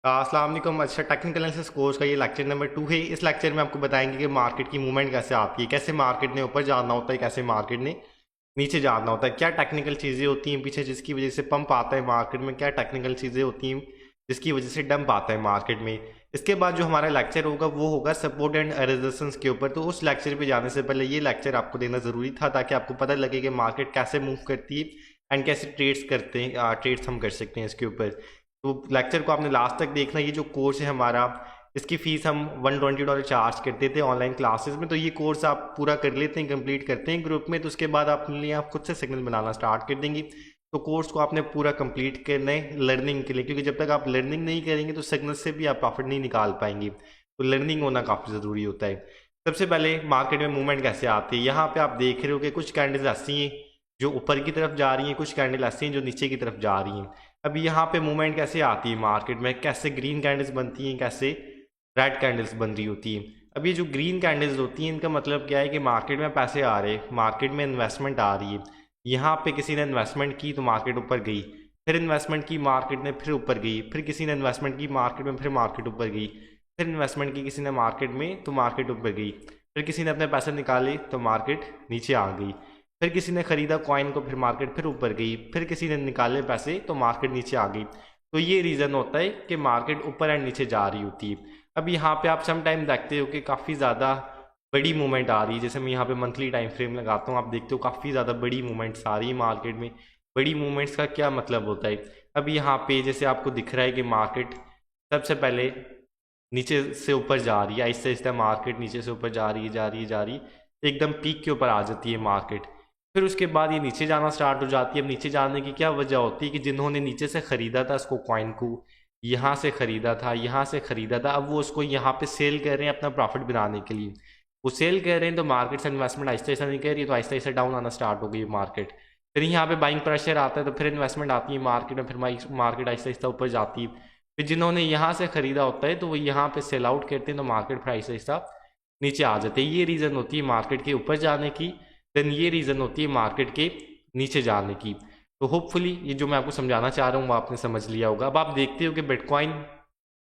अस्सलाम वालेकुम। अच्छा, टेक्निकल एनालिसिस कोर्स का ये लेक्चर नंबर 2 है। इस लेक्चर में आपको बताएंगे कि मार्केट की मूवमेंट कैसे आती है, कैसे मार्केट ने ऊपर जाना होता है, कैसे मार्केट ने नीचे जाना होता है, क्या टेक्निकल चीज़ें होती हैं पीछे जिसकी वजह से पंप आता है मार्केट में, क्या टेक्निकल चीज़ें होती हैं जिसकी वजह से डंप आता है मार्केट में। इसके बाद जो हमारा लेक्चर होगा वो होगा सपोर्ट एंड रेजिस्टेंस के ऊपर। तो उस लेक्चर पे जाने से पहले ये लेक्चर आपको देना ज़रूरी था ताकि आपको पता लगे कि मार्केट कैसे मूव करती है एंड कैसे ट्रेड्स करते हैं, ट्रेड्स हम कर सकते हैं इसके ऊपर। तो लेक्चर को आपने लास्ट तक देखना। ये जो कोर्स है हमारा, इसकी फ़ीस हम $120 चार्ज करते थे ऑनलाइन क्लासेस में। तो ये कोर्स आप पूरा कर लेते हैं, कंप्लीट करते हैं ग्रुप में, तो उसके बाद अपने लिए आप खुद से सिग्नल बनाना स्टार्ट कर देंगे। तो कोर्स को आपने पूरा कंप्लीट करना है लर्निंग के लिए, क्योंकि जब तक आप लर्निंग नहीं करेंगे तो सिग्नल से भी आप प्रॉफिट नहीं निकाल पाएंगे। तो लर्निंग होना काफ़ी ज़रूरी होता है। सबसे पहले मार्केट में मूवमेंट कैसे आती है, यहाँ पे आप देख रहे हो कि कुछ कैंडल्स ऐसी हैं जो ऊपर की तरफ जा रही हैं, कुछ कैंडल ऐसी हैं जो नीचे की तरफ जा रही हैं। अब यहाँ पे मूवमेंट कैसे आती है मार्केट में, कैसे ग्रीन कैंडल्स बनती हैं, कैसे रेड कैंडल्स बन रही होती हैं। अब ये जो ग्रीन कैंडल्स होती हैं इनका मतलब क्या है कि मार्केट में पैसे आ रहे हैं, मार्केट में इन्वेस्टमेंट आ रही है। यहाँ पे किसी ने इन्वेस्टमेंट की तो मार्केट ऊपर गई, फिर इन्वेस्टमेंट की मार्केट ने फिर ऊपर गई, फिर किसी ने इन्वेस्टमेंट की मार्केट में फिर मार्केट ऊपर गई, फिर इन्वेस्टमेंट की किसी ने मार्केट में तो मार्केट ऊपर गई, फिर किसी ने अपने पैसे निकाले तो मार्केट नीचे आ गई, फिर किसी ने ख़रीदा कॉइन को फिर मार्केट फिर ऊपर गई, फिर किसी ने निकाले पैसे तो मार्केट नीचे आ गई। तो ये रीज़न होता है कि मार्केट ऊपर एंड नीचे जा रही होती है। अब यहाँ पे आप सम टाइम देखते हो कि काफ़ी ज़्यादा बड़ी मूवमेंट आ रही है। जैसे मैं यहाँ पे मंथली टाइम फ्रेम लगाता हूँ, आप देखते हो काफ़ी ज़्यादा बड़ी मूवमेंट्स आ रही है मार्केट में। बड़ी मूवमेंट्स का क्या मतलब होता है, अब यहाँ पे जैसे आपको दिख रहा है कि मार्केट सबसे पहले नीचे से ऊपर जा रही है, आहिस्ता आहिस्ता मार्केट नीचे से ऊपर जा रही है, जा रही है, जा रही है, एकदम पीक के ऊपर आ जाती है मार्केट। फिर उसके बाद ये नीचे जाना स्टार्ट हो जाती है। अब नीचे जाने की क्या वजह होती है कि जिन्होंने नीचे से ख़रीदा था इसको, कॉइन को यहाँ से ख़रीदा था, यहाँ से ख़रीदा था, अब वो उसको यहाँ पे सेल कर रहे हैं अपना प्रॉफिट बनाने के लिए। वो सेल कर रहे हैं तो मार्केट से इन्वेस्टमेंट आहिस्ता आहिस्ता नहीं कर रही है, तो आहिस्ता आहिस्ता डाउन आना स्टार्ट हो गई मार्केट। फिर यहाँ पे बाइंग प्रेशर आता है तो फिर इन्वेस्टमेंट आती है मार्केट में, फिर मार्केट आहिस्ता आहिस्ता ऊपर जाती है। फिर जिन्होंने यहाँ से ख़रीदा होता है तो वो यहाँ पे सेल आउट करते हैं तो मार्केट फिर आहिस्ता आहिस्ता नीचे आ जाते हैं। ये रीज़न होती है मार्केट के ऊपर जाने की, देन ये रीज़न होती है मार्केट के नीचे जाने की। तो होपफुली ये जो मैं आपको समझाना चाह रहा हूँ वो आपने समझ लिया होगा। अब आप देखते हो कि बिटकॉइन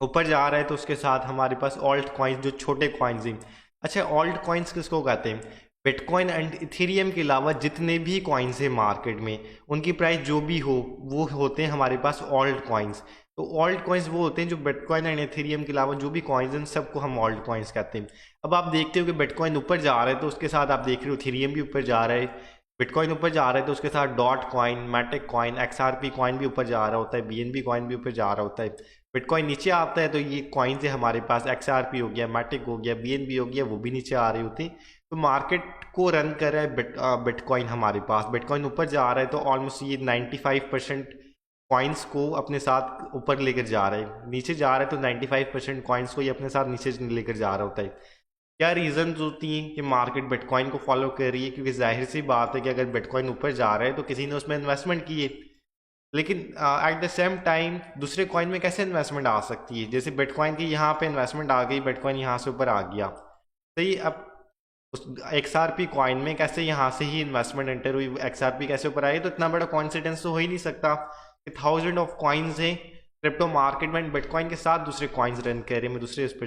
ऊपर जा रहा है तो उसके साथ हमारे पास ऑल्ट कॉइन्स, जो छोटे कॉइन्स हैं। अच्छा, ऑल्ट कॉइन्स किसको कहते हैं? बिटकॉइन एंड इथेरियम के अलावा जितने भी कॉइन्स हैं मार्केट में, उनकी प्राइस जो भी हो वो होते हैं हमारे पास ऑल्ट कॉइन्स। तो ऑल्ट कॉइन्स वो होते हैं जो बिटकॉइन एंड इथेरियम के अलावा जो भी कॉइन्स हैं सबको हम ऑल्ट कॉइन्स कहते हैं। अब आप देखते हो कि बिटकॉइन ऊपर जा रहा है तो उसके साथ आप देख रहे हो इथेरियम भी ऊपर जा रहा है। बिटकॉइन ऊपर जा रहा है तो उसके साथ dot coin, Matic coin, XRP coin भी ऊपर जा रहा होता है, BNB कॉइन भी ऊपर जा रहा होता है। बिटकॉइन नीचे आता है तो ये कॉइन्स है हमारे पास, XRP हो गया, मैटिक हो गया, BNB हो गया, वो भी नीचे आ रही होती। तो मार्केट को रन कर रहा है बिटकॉइन हमारे पास। बिटकॉइन ऊपर जा रहा है तो ऑलमोस्ट ये 95% कॉइन्स को अपने साथ ऊपर लेकर जा रहा है। नीचे जा रहा है तो 95% कॉइन्स को ये अपने साथ नीचे लेकर जा रहा होता है। क्या रीज़न्स होती हैं कि मार्केट बिटकॉइन को फॉलो कर रही है? क्योंकि जाहिर सी बात है कि अगर बिटकॉइन ऊपर जा रहा है तो किसी ने उसमें इन्वेस्टमेंट की है, लेकिन एट द सेम टाइम दूसरे कॉइन में कैसे इन्वेस्टमेंट आ सकती है? जैसे बिटकॉइन की यहाँ पे इन्वेस्टमेंट आ गई, बिटकॉइन यहाँ से ऊपर आ गया, सही। अब उस XRP कॉइन में कैसे यहाँ से ही इन्वेस्टमेंट एंटर हुई, XRP कैसे ऊपर आई? तो इतना बड़ा कॉन्सिडेंस तो हो ही नहीं सकता कि थाउजेंड ऑफ कॉइन्स हैं क्रिप्टो मार्केट में, बिटकॉइन के साथ दूसरे कॉइन्स रन कर रहे हैं। मैं दूसरे उस पर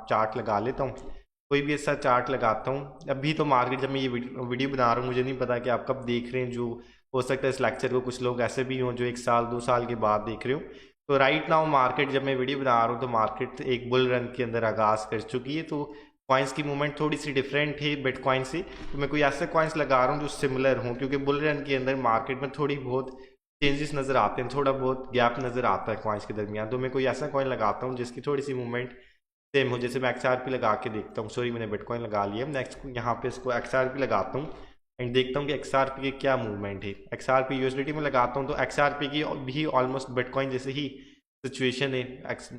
चार्ट लगा लेता हूँ, कोई भी ऐसा चार्ट लगाता हूँ। अभी तो मार्केट, जब मैं ये वीडियो बना रहा हूँ, मुझे नहीं पता कि आप कब देख रहे हैं। जो हो सकता है इस लेक्चर को कुछ लोग ऐसे भी हों जो 1 साल 2 साल के बाद देख रहे हो। तो राइट नाउ मार्केट, जब मैं वीडियो बना रहा हूँ तो मार्केट एक बुल रन के अंदर आगाज़ कर चुकी है। तो कॉइन्स की मूवमेंट थोड़ी सी डिफरेंट है बिटकॉइन से। तो मैं कोई ऐसे कॉइन्स लगा रहा हूँ जो सिमिलर हों, क्योंकि बुल रन के अंदर मार्केट में थोड़ी बहुत चेंजेस नज़र आते हैं, थोड़ा बहुत गैप नज़र आता है कॉइन्स के दरमियान। तो मैं कोई ऐसा कॉइन लगाता हूँ जिसकी थोड़ी सी मूवमेंट सेम हो। जैसे मैं XRP लगा के देखता हूँ, सॉरी मैंने बिटकॉइन लगा लिया, नेक्स्ट यहाँ पे इसको XRP लगाता हूँ एंड देखता हूँ कि XRP की क्या मूवमेंट है। XRP USDT में लगाता हूँ तो XRP की भी ऑलमोस्ट बिटकॉइन जैसे ही सिचुएशन है।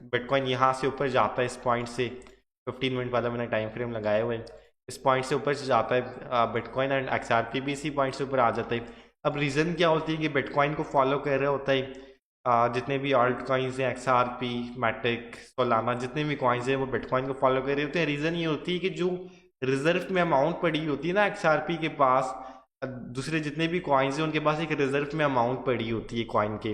बिटकॉइन यहाँ से ऊपर जाता है इस पॉइंट से, 15 मिनट वाला मैंने टाइम फ्रेम लगाया हुआ है, इस पॉइंट से ऊपर जाता है बिटकॉइन एंड XRP भी इसी पॉइंट से ऊपर आ जाता है। अब रीज़न क्या होती है कि बिटकॉइन को फॉलो कर रहा होता है जितने भी ऑल्ट कॉइन्स हैं, XRP, मैटिक, सोलाना, जितने भी कॉइन्स हैं वो बिटकॉइन को फॉलो कर रहे होते हैं। रीज़न ये होती है कि जो रिजर्व में अमाउंट पड़ी होती है ना XRP के पास, दूसरे जितने भी कॉइन्स हैं उनके पास एक रिजर्व में अमाउंट पड़ी होती है कॉइन के।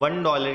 $1